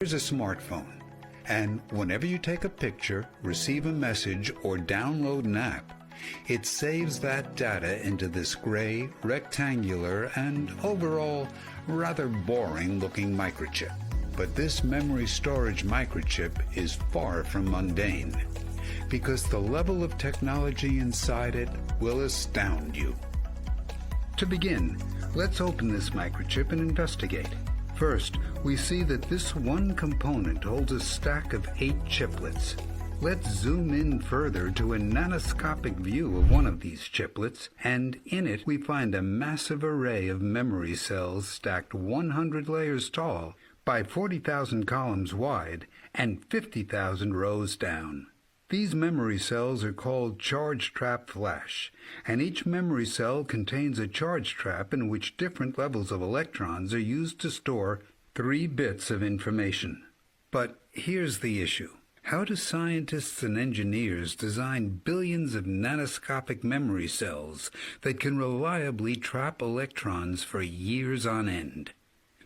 Here's a smartphone, and whenever you take a picture, receive a message, or download an app, it saves that data into this gray, rectangular, and overall rather boring-looking microchip. But this memory storage microchip is far from mundane, because the level of technology inside it will astound you. To begin, let's open this microchip and investigate. First, we see that this one component holds a stack of 8 chiplets. Let's zoom in further to a nanoscopic view of one of these chiplets, and in it we find a massive array of memory cells stacked 100 layers tall by 40,000 columns wide and 50,000 rows down. These memory cells are called charge trap flash, and each memory cell contains a charge trap in which different levels of electrons are used to store 3 bits of information. But here's the issue. How do scientists and engineers design billions of nanoscopic memory cells that can reliably trap electrons for years on end?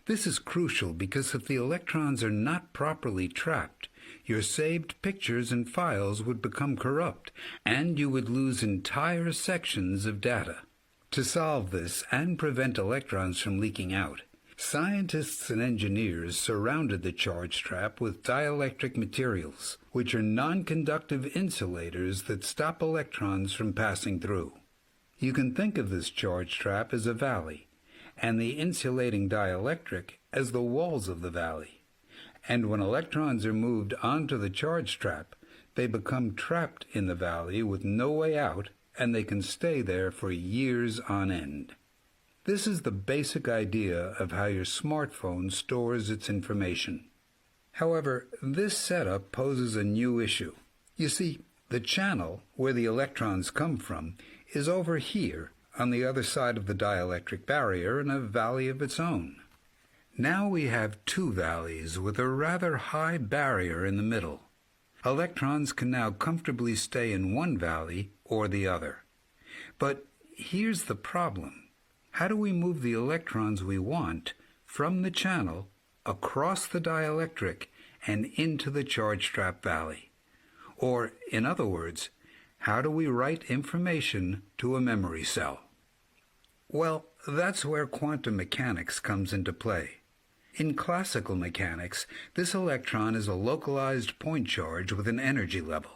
This is crucial because if the electrons are not properly trapped, your saved pictures and files would become corrupt, and you would lose entire sections of data. To solve this and prevent electrons from leaking out, scientists and engineers surrounded the charge trap with dielectric materials, which are non-conductive insulators that stop electrons from passing through. You can think of this charge trap as a valley, and the insulating dielectric as the walls of the valley. And when electrons are moved onto the charge trap, they become trapped in the valley with no way out, and they can stay there for years on end. This is the basic idea of how your smartphone stores its information. However, this setup poses a new issue. You see, the channel where the electrons come from is over here on the other side of the dielectric barrier in a valley of its own. Now we have 2 valleys with a rather high barrier in the middle. Electrons can now comfortably stay in one valley or the other. But here's the problem. How do we move the electrons we want from the channel across the dielectric and into the charge trap valley? Or, in other words, how do we write information to a memory cell? Well, that's where quantum mechanics comes into play. In classical mechanics, this electron is a localized point charge with an energy level.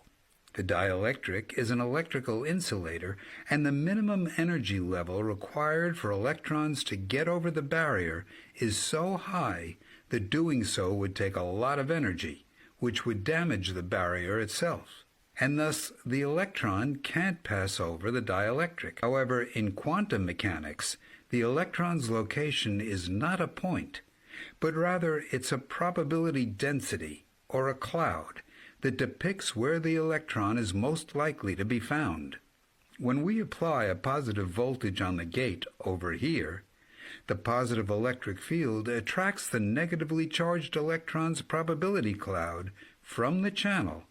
The dielectric is an electrical insulator, and the minimum energy level required for electrons to get over the barrier is so high that doing so would take a lot of energy, which would damage the barrier itself. And thus, the electron can't pass over the dielectric. However, in quantum mechanics, the electron's location is not a point, but rather it's a probability density, or a cloud, that depicts where the electron is most likely to be found. When we apply a positive voltage on the gate over here, the positive electric field attracts the negatively charged electron's probability cloud from the channel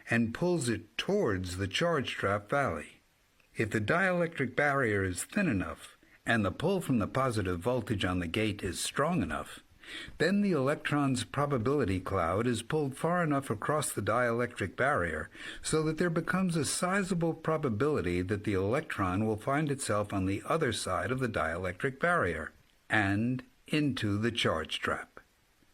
and pulls it towards the charge trap valley. If the dielectric barrier is thin enough and the pull from the positive voltage on the gate is strong enough, then the electron's probability cloud is pulled far enough across the dielectric barrier so that there becomes a sizable probability that the electron will find itself on the other side of the dielectric barrier and into the charge trap.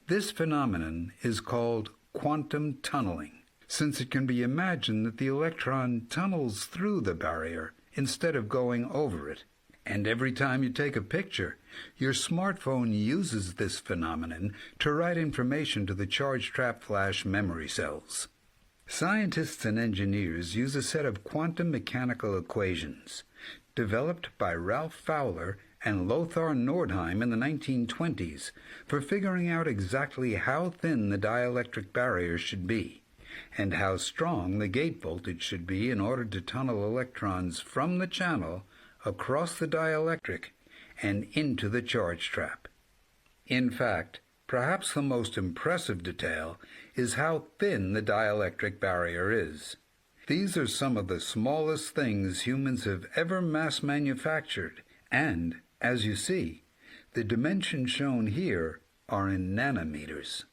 This phenomenon is called quantum tunneling, since it can be imagined that the electron tunnels through the barrier instead of going over it. And every time you take a picture, your smartphone uses this phenomenon to write information to the charge trap flash memory cells. Scientists and engineers use a set of quantum mechanical equations developed by Ralph Fowler and Lothar Nordheim in the 1920s for figuring out exactly how thin the dielectric barrier should be and how strong the gate voltage should be in order to tunnel electrons from the channel across the dielectric and into the charge trap. In fact, perhaps the most impressive detail is how thin the dielectric barrier is. These are some of the smallest things humans have ever mass-manufactured, and, as you see, the dimensions shown here are in nanometers.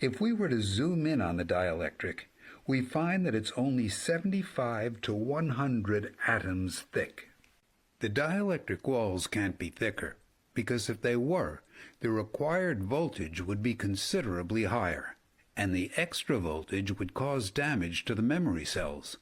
If we were to zoom in on the dielectric, we find that it's only 75 to 100 atoms thick. The dielectric walls can't be thicker, because if they were, the required voltage would be considerably higher, and the extra voltage would cause damage to the memory cells.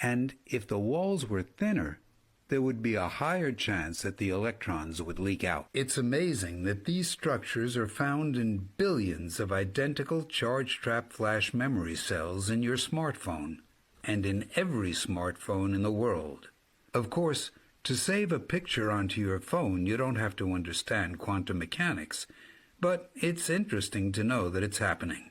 And if the walls were thinner, there would be a higher chance that the electrons would leak out. It's amazing that these structures are found in billions of identical charge-trap flash memory cells in your smartphone, and in every smartphone in the world. Of course, to save a picture onto your phone, you don't have to understand quantum mechanics, but it's interesting to know that it's happening.